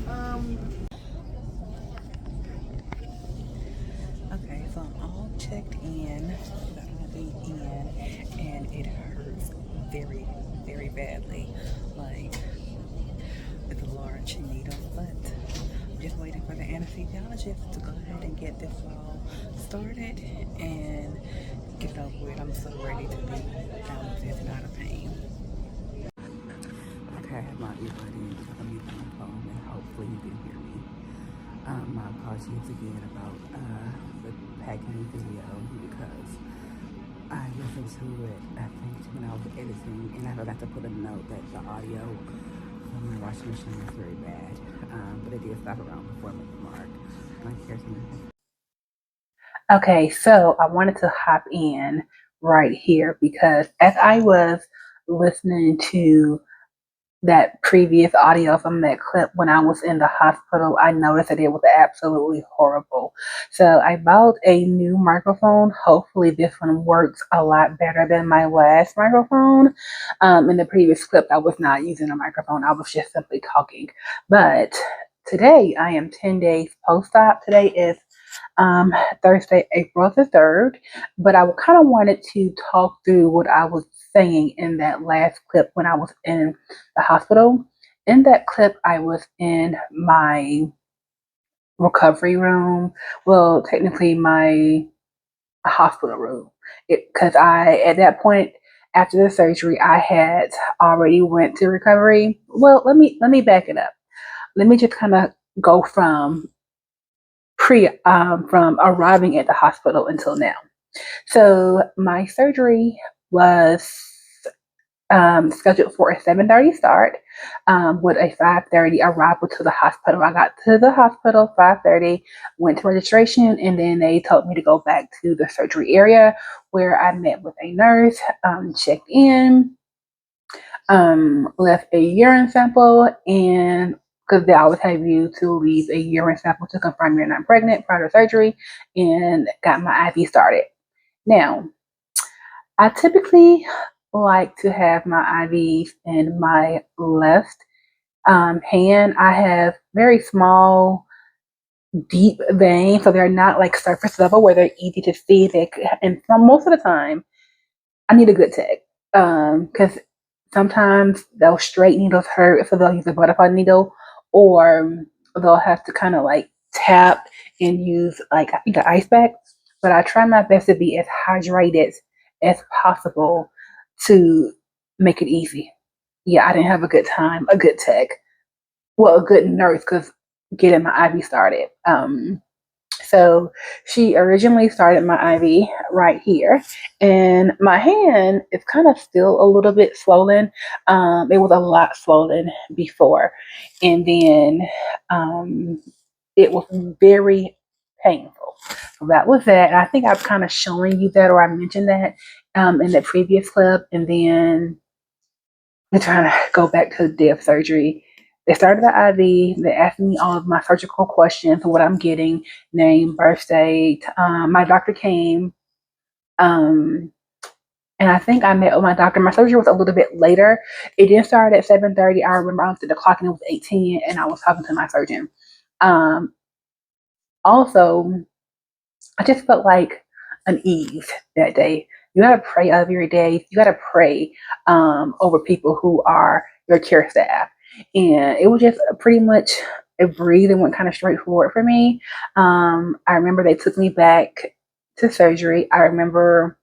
Um, okay, so I'm all checked in, the IV in, and it hurts very, very badly. Like, it's a large needle, but I'm just waiting for the anesthesiologist to go ahead and get this all started and get it over with. I'm so ready to be done with this and out of pain. Okay, I have my earbud in because I'm using my phone and hopefully you can hear me. My apologies again about the packing video because I listened to it, I think, when I was editing, and I forgot to put a note that the audio from my washing machine was very bad. But it did stop around the 4 minute mark. Like, here's me. Okay, so I wanted to hop in right here because as I was listening to that previous audio from that clip when I was in the hospital, I noticed that it was absolutely horrible. So I bought a new microphone. Hopefully this one works a lot better than my last microphone. In the previous clip, I was not using a microphone. I was just simply talking. But today I am 10 days post-op. Today is Thursday, April the 3rd. But I kind of wanted to talk through what I was saying in that last clip when I was in the hospital. In that clip, I was in my recovery room. Well, technically, my hospital room. Because at that point, after the surgery, I had already went to recovery. Well, let me back it up. Let me just kind of go from arriving at the hospital until now. So my surgery was scheduled for a 7:30 start with a 5:30 arrival to the hospital. I got to the hospital 5:30, went to registration, and then they told me to go back to the surgery area where I met with a nurse, checked in, left a urine sample, and because they always have you to leave a urine sample to confirm you're not pregnant prior to surgery, and got my IV started. Now, I typically like to have my IVs in my left hand. I have very small, deep veins, so they're not like surface level where they're easy to see. And most of the time, I need a good tech because sometimes those straight needles hurt, so they'll use a butterfly needle, or they'll have to kind of like tap and use like I think an ice pack. But I try my best to be as hydrated as possible to make it easy. Yeah, I didn't have a good time, a good tech, well, a good nurse, because getting my IV started. So she originally started my IV right here, and my hand is kind of still a little bit swollen. It was a lot swollen before, and then it was very painful. So that was that. And I think I've kind of showing you that, or I mentioned that in the previous clip, and then I'm trying to go back to the day of surgery. They started the IV. They asked me all of my surgical questions, what I'm getting, name, birth date. My doctor came, um, and I think I met with my doctor. My surgery was a little bit later. It didn't start at 7:30. I remember I looked at the clock and it was 8:10, and I was talking to my surgeon. Um, Also, I just felt like an ease that day. You gotta pray over your day. You gotta pray over people who are your care staff, and it was just pretty much a breathe and went kind of straightforward for me. I remember they took me back to surgery. I remember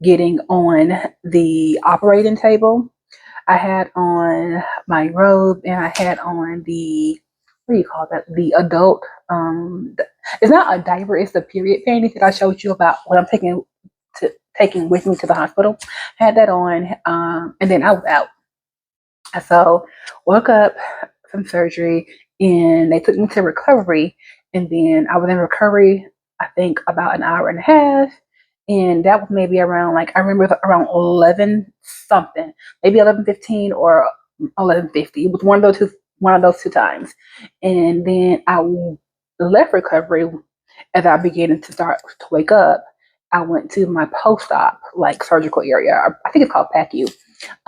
getting on the operating table. I had on my robe and I had on the what do you call that? The adult it's not a diaper, it's the period panties that I showed you about what I'm taking with me to the hospital. Had that on, and then I was out. So woke up from surgery and they took me to recovery, and then I was in recovery I think about an hour and a half, and that was maybe around like I remember it was around 11 something, maybe 11:15 or 11:50. It was one of those two times, and then I left recovery as I began to start to wake up. I went to my post-op like surgical area. I think it's called PACU,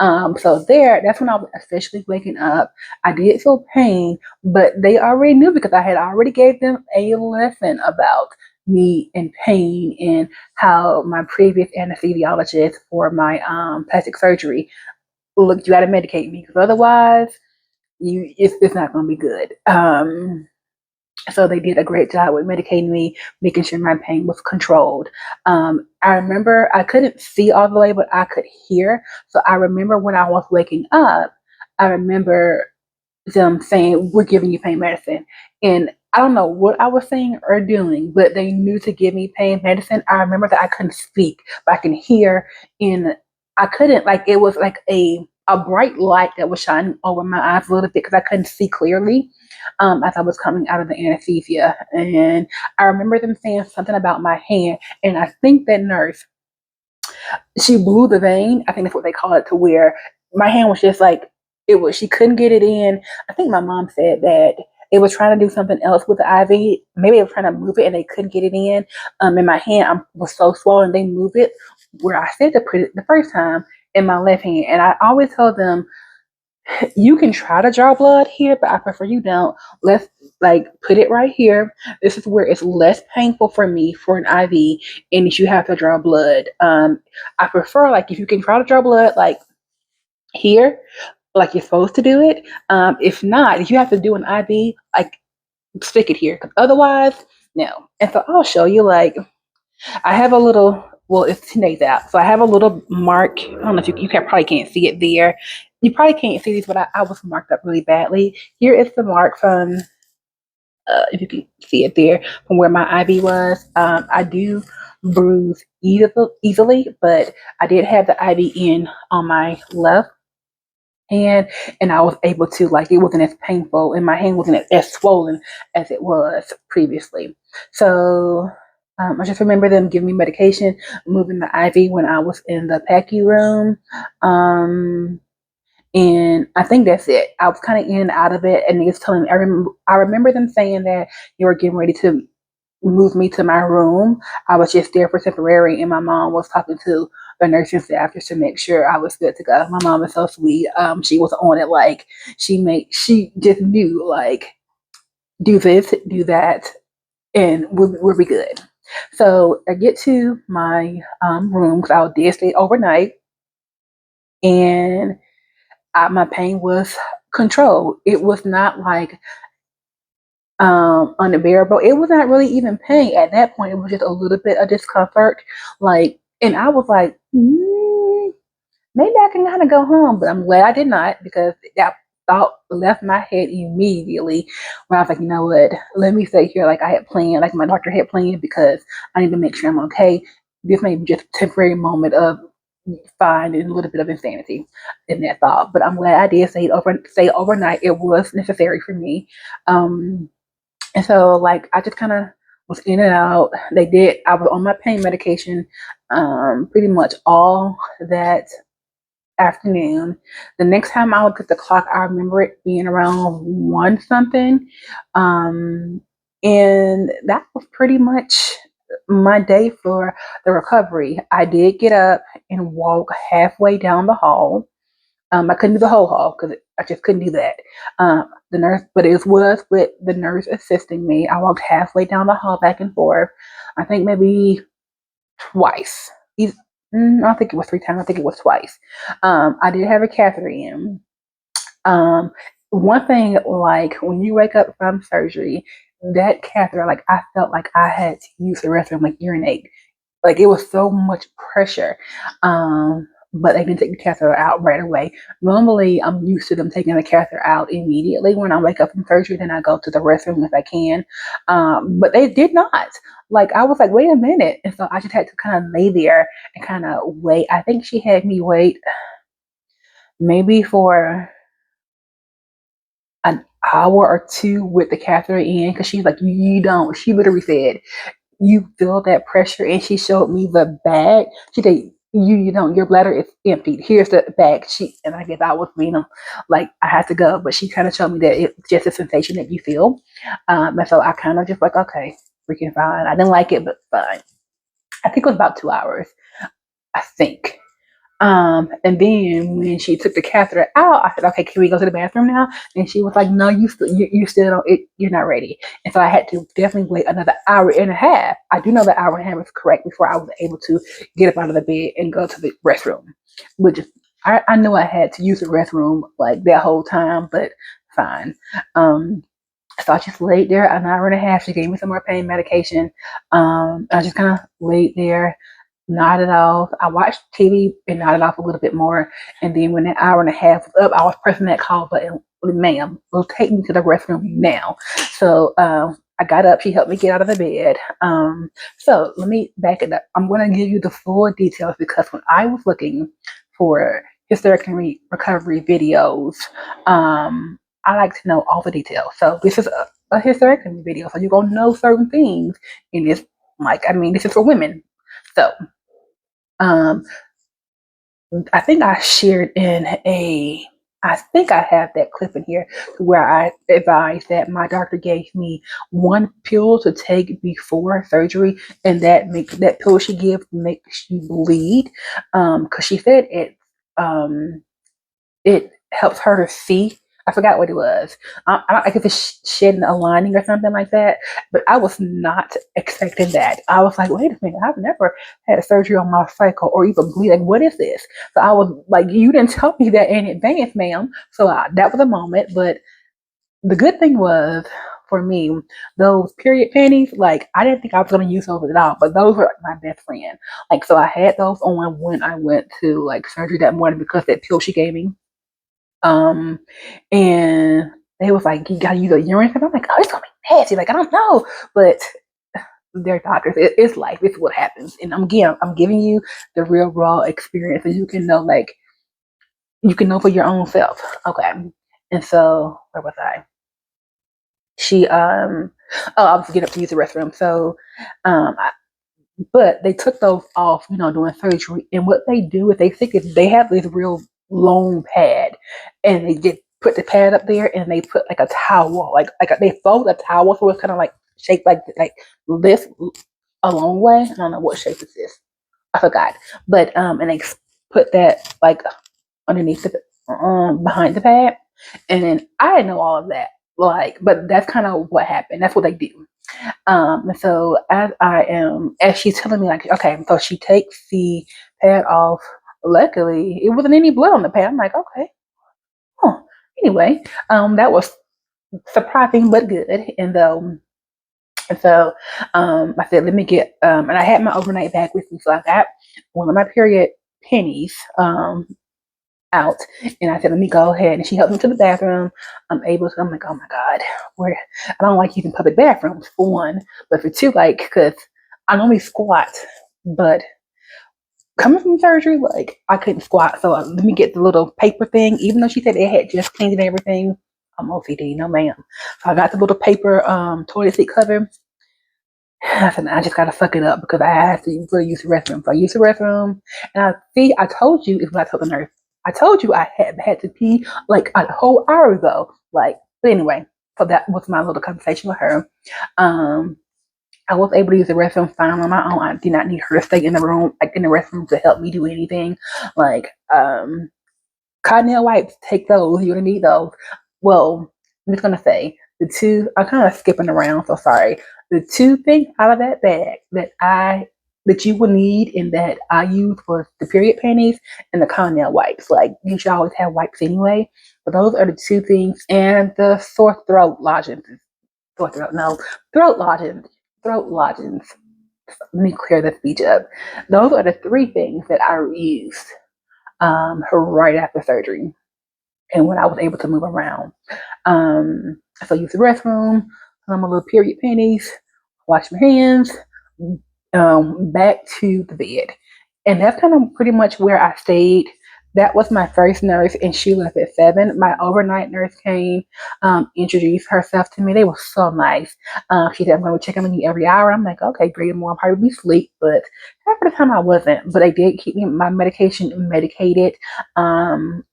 So that's when I was officially waking up. I did feel pain, but they already knew because I had already gave them a lesson about me and pain and how my previous anesthesiologist for my plastic surgery, look, you got to medicate me because otherwise it's not going to be good. So they did a great job with medicating me, making sure my pain was controlled. I remember I couldn't see all the way, but I could hear. So I remember when I was waking up, I remember them saying, "We're giving you pain medicine." And I don't know what I was saying or doing, but they knew to give me pain medicine. I remember that I couldn't speak, but I can hear, and I couldn't, like, it was like a bright light that was shining over my eyes a little bit because I couldn't see clearly as I was coming out of the anesthesia. And I remember them saying something about my hand, and I think that nurse, she blew the vein. I think that's what they call it, to where my hand was just like, it was, she couldn't get it in. I think my mom said that it was trying to do something else with the IV. Maybe they were trying to move it and they couldn't get it in. And my hand was so swollen, they moved it where I said to put it the first time in my left hand. And I always tell them, you can try to draw blood here, but I prefer you don't. Let's, like, put it right here. This is where it's less painful for me for an IV, and if you have to draw blood, I prefer, like, if you can try to draw blood like here, like you're supposed to do it. If not, if you have to do an IV, like, stick it here, because otherwise, no. And so I'll show you, like, I have a little, well, it's today's out. So I have a little mark. I don't know if probably can't see it there. You probably can't see these, but I was marked up really badly. Here is the mark from, if you can see it there, from where my IV was. I do bruise easily, but I did have the IV in on my left hand, and I was able to, like, it wasn't as painful, and my hand wasn't as swollen as it was previously. So I just remember them giving me medication, moving the IV when I was in the PACU room. And I think that's it. I was kind of in and out of it, and they was telling me, I remember them saying that you were getting ready to move me to my room. I was just there for temporary, and my mom was talking to the nursing staff just to make sure I was good to go. My mom is so sweet. She was on it, like, she just knew, like, do this, do that, and we'll be good. So I get to my room because I did stay overnight, and my pain was controlled. It was not like unbearable. It was not really even pain at that point. It was just a little bit of discomfort, like, and I was like, maybe I can kind of go home, but I'm glad I did not, because that thought left my head immediately. Where I was like, you know what? Let me stay here, like I had planned, like my doctor had planned, because I need to make sure I'm okay. This may be just a temporary moment of fine and a little bit of insanity in that thought, but I'm glad I did stay overnight. It was necessary for me. And so, like, I just kind of was in and out. I was on my pain medication pretty much all that afternoon. The next time I looked at the clock, I remember it being around one something. And that was pretty much my day for the recovery. I did get up and walk halfway down the hall. I couldn't do the whole hall because I just couldn't do that. The nurse, but it was with the nurse assisting me. I walked halfway down the hall back and forth. I think maybe twice. I don't think it was 3 times. I think it was twice. I did have a catheter in. One thing, like, when you wake up from surgery, that catheter, like, I felt like I had to use the restroom, like urinate. Like, it was so much pressure. But they didn't take the catheter out right away. Normally, I'm used to them taking the catheter out immediately when I wake up from surgery. Then I go to the restroom if I can. But they did not. Like, I was like, wait a minute. And so I just had to kind of lay there and kind of wait. I think she had me wait maybe for an hour or two with the catheter in, because she's like, you don't. She literally said, you feel that pressure, and she showed me the bag. She said, you don't, your bladder is empty. Here's the bag. And I guess I was being like, I had to go, but she kind of showed me that it's just a sensation that you feel. And so I kind of just like, okay, freaking fine. I didn't like it, but fine. I think it was about 2 hours, I think. And then when she took the catheter out, I said, "Okay, can we go to the bathroom now?" And she was like, "No, you still don't. You're not ready." And so I had to definitely wait another hour and a half. I do know that hour and a half is correct before I was able to get up out of the bed and go to the restroom, which I knew I had to use the restroom like that whole time, but fine. So I just laid there an hour and a half. She gave me some more pain medication. I just kind of laid there, nodded off. I watched TV and nodded off a little bit more. And then when that hour and a half was up, I was pressing that call button. Ma'am, will take me to the restroom now. So I got up. She helped me get out of the bed. So let me back it up. I'm going to give you the full details because when I was looking for hysterectomy recovery videos, I like to know all the details. So this is a hysterectomy video, so you're gonna know certain things in this. Like, I mean, this is for women. So, um, I think I shared in a. I think I have that clip in here where I advised that my doctor gave me one pill to take before surgery, and that pill she gives makes you bleed. Because she said it helps her to see. I forgot what it was. I don't like if it's shedding a lining or something like that. But I was not expecting that. I was like, wait a minute, I've never had surgery on my cycle or even bleed. Like, what is this? So I was like, you didn't tell me that in advance, ma'am. So that was a moment. But the good thing was for me, those period panties, like I didn't think I was gonna use those at all, but those were like my best friend. Like so I had those on when I went to like surgery that morning because that pill she gave me. Um, and they was like, "You gotta use a urine sample." I'm like, "Oh, it's gonna be nasty." Like I don't know, but they're doctors. It's life. It's what happens. And I'm giving you the real raw experience, so you can know, like, you can know for your own self. Okay. And so where was I? She oh, I was getting up to use the restroom. So I, but they took those off, during surgery. And what they do is they have this real long pad, and they get put the pad up there, and they put like a towel, they fold a towel so it's kind of like shaped like this a long way. I don't know what shape this is. I forgot. But and they put that like underneath the behind the pad, and then I didn't know all of that. Like, but that's kind of what happened. That's what they do. So as she's telling me, like, okay, so she takes the pad off. Luckily, it wasn't any blood on the pad. I'm like, okay, huh. Anyway, that was surprising but good. And I said, let me get, and I had my overnight bag with me, so I got one of my period pennies, out, and I said, let me go ahead. And she helped me to the bathroom. I'm like, oh my God, where I don't like using public bathrooms for one, but for two, like, because I normally squat, but coming from surgery, like, I couldn't squat. So let me get the little paper thing, even though she said they had just cleaned and everything. I'm OCD, no ma'am. So I got the little paper toilet seat cover. I said, I just gotta suck it up because I have to really use the restroom. So I used the restroom, and I told you is what I told the nurse. I told you I had to pee like a whole hour ago. Like, but anyway, so that was my little conversation with her. Um, I was able to use the restroom fine on my own. I did not need her to stay in the room, like in the restroom, to help me do anything. Like, cotton wipes, take those. You're gonna need those. Well, I'm just gonna say the two. I'm kind of skipping around, so sorry. The two things out of that bag that you would need and that I use for the period panties and the cotton wipes. Like you should always have wipes anyway. But those are the two things, and the sore throat lozenges. Sore throat, no, throat lozenges. Throat lozenges. Let me clear the speech up. Those are the three things that I used right after surgery and when I was able to move around. So I used the restroom, a little period panties, wash my hands, back to the bed. And that's kind of pretty much where I stayed. That was my first nurse, and she left at 7. My overnight nurse came, introduced herself to me. They were so nice. She said, I'm going to check in on you every hour. I'm like, okay, great. I'll probably be asleep, but half of the time I wasn't. But they did keep me my medication medicated on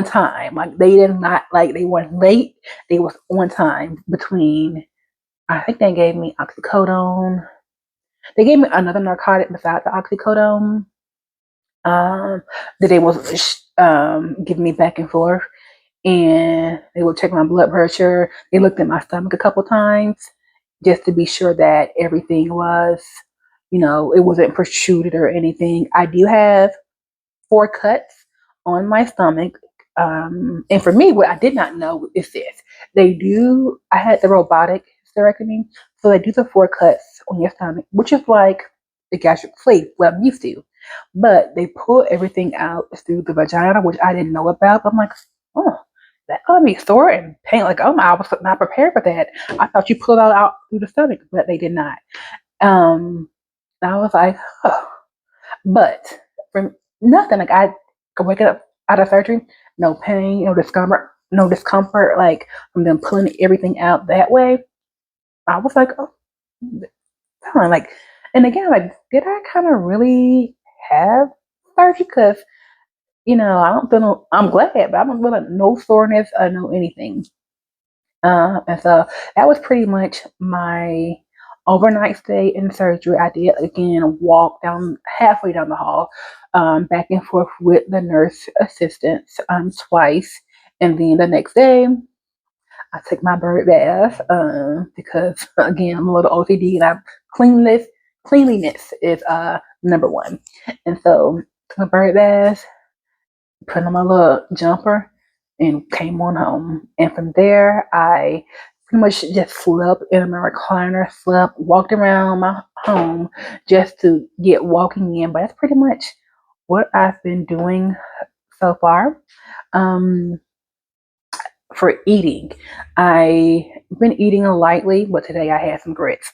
time. Like they did not, like they weren't late. They was on time between, I think they gave me oxycodone. They gave me another narcotic besides the oxycodone. that they was giving me back and forth, and they would check my blood pressure. They looked at my stomach a couple times just to be sure that everything was, it wasn't protruded or anything. I do have 4 cuts on my stomach. And for me, what I did not know is this. I had the robotic hysterectomy, so they do the 4 cuts on your stomach, which is like the gastric sleeve, what I'm used to. But they pull everything out through the vagina, which I didn't know about. I'm like, oh, that gonna be sore and pain. Like, oh my, I was not prepared for that. I thought you pulled it out through the stomach, but they did not. Um, I was like, oh. But from nothing, like I could wake up out of surgery, no pain, no discomfort, like from them pulling everything out that way. I was like, oh, fine. Like, and again, like, did I kind of really have surgery? Because I don't feel I'm glad, but I don't feel like no soreness or no anything. And so that was pretty much my overnight stay in surgery. I did again walk down halfway down the hall, back and forth with the nurse assistants twice, and then the next day I took my bird bath because again I'm a little OCD and cleanliness is number one, and so took my bird bath, put on my little jumper, and came on home. And from there, I pretty much just slept in my recliner, walked around my home just to get walking in. But that's pretty much what I've been doing so far. Um, for eating, I've been eating lightly, but today I had some grits,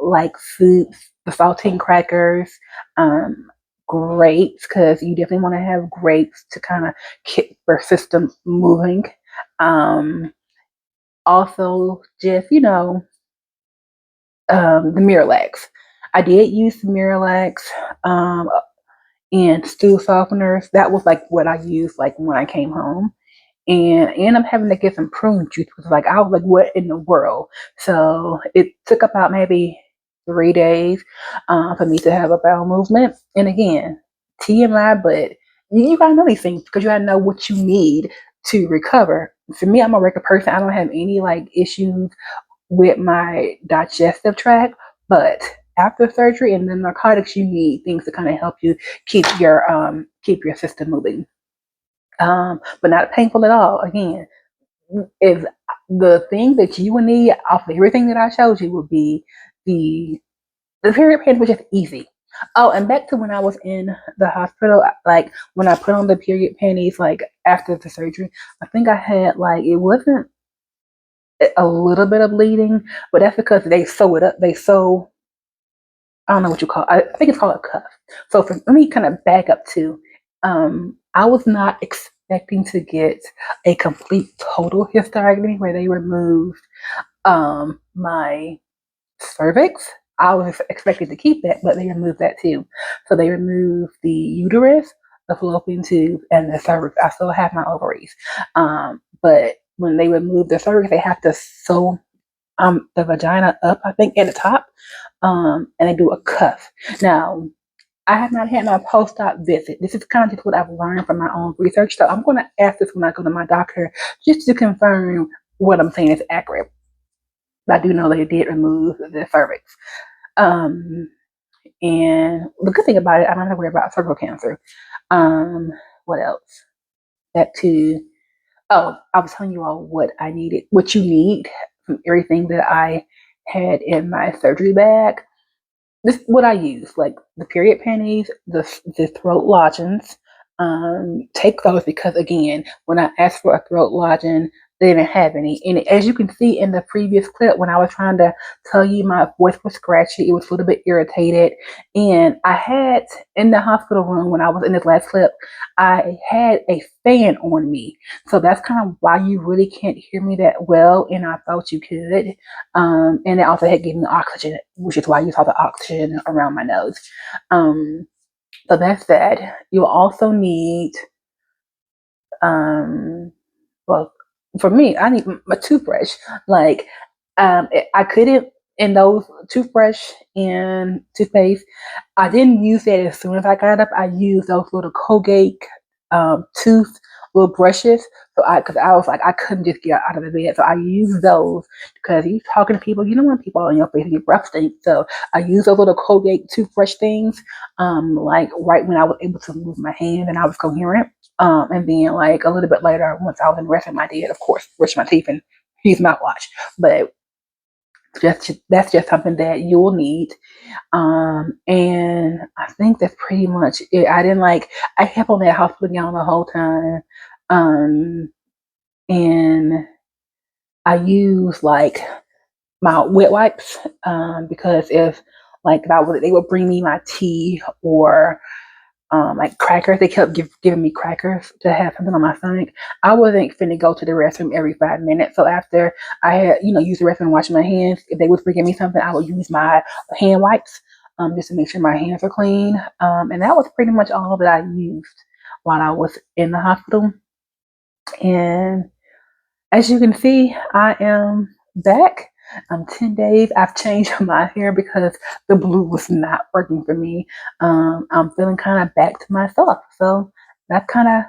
like soups, the saltine crackers, um, grapes, because you definitely want to have grapes to kind of keep your system moving. Um, Also, just the Miralax. I did use the Miralax and stool softeners. That was like what I used like when I came home, and I ended up having to get some prune juice because like I was like, what in the world? So it took about maybe 3 days for me to have a bowel movement. And again, TMI, but you gotta know these things because you gotta know what you need to recover. For me, I'm a regular person. I don't have any like issues with my digestive tract, but after surgery and the narcotics, you need things to kind of help you keep your system moving. But not painful at all. Again, is the thing that you would need off of everything that I showed you would be the the period pain, which is easy. Oh, and back to when I was in the hospital, like when I put on the period panties, like after the surgery, I think I had like it wasn't a little bit of bleeding, but that's because they sew it up. They sew. I don't know what you call it. I think it's called a cuff. So for let me kind of back up to, I was not expecting to get a complete total hysterectomy where they removed my cervix. I was expected to keep that, but they removed that too. So they removed the uterus, the fallopian tube, and the cervix. I still have my ovaries. But when they remove the cervix, they have to sew the vagina up, I think, at the top. And they do a cuff. Now, I have not had my post-op visit. This is kind of just what I've learned from my own research. So I'm going to ask this when I go to my doctor just to confirm what I'm saying is accurate. But I do know they did remove the cervix. Um, and the good thing about it, I don't have to worry about cervical cancer. What else? That too. Oh, I was telling you all what I needed, what you need from everything that I had in my surgery bag. This is what I use, like the period panties, the throat lodgings. Take those because again, when I asked for a throat lodging, they didn't have any. And as you can see in the previous clip, when I was trying to tell you my voice was scratchy, it was a little bit irritated. And I had in the hospital room when I was in this last clip, I had a fan on me. So that's kind of why you really can't hear me that well. And I thought you could. And it also had given me oxygen, which is why you saw the oxygen around my nose. So that's that. You'll also need, well, for me, I need a toothbrush. Like, I couldn't and those toothbrush and toothpaste, I didn't use that as soon as I got up. I used those little Colgate tooth little brushes. Because I was like, I couldn't just get out of the bed. So I used those because you talking to people, you don't want people on your face and your breath stink. So I used those little Colgate toothbrush things, like right when I was able to move my hand and I was coherent. And then like a little bit later, once I was in the restroom, I did, of course, brush my teeth and use mouthwash. But that's just something that you will need. And I think that's pretty much it. I kept on that hospital gown the whole time. Um, and I use like my wet wipes, because if they would bring me my tea or like crackers. They kept giving me crackers to have something on my stomach. I wasn't finna go to the restroom every 5 minutes. So after I had, used the restroom and washed my hands, if they was bringing me something, I would use my hand wipes, just to make sure my hands are clean. And that was pretty much all that I used while I was in the hospital. And as you can see, I am back. 10 days. I've changed my hair because the blue was not working for me. I'm feeling kind of back to myself. So that's kind of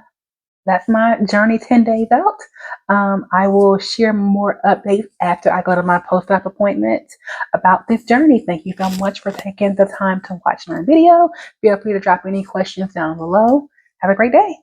that's my journey 10 days out. I will share more updates after I go to my post-op appointment about this journey. Thank you so much for taking the time to watch my video. Feel free to drop any questions down below. Have a great day.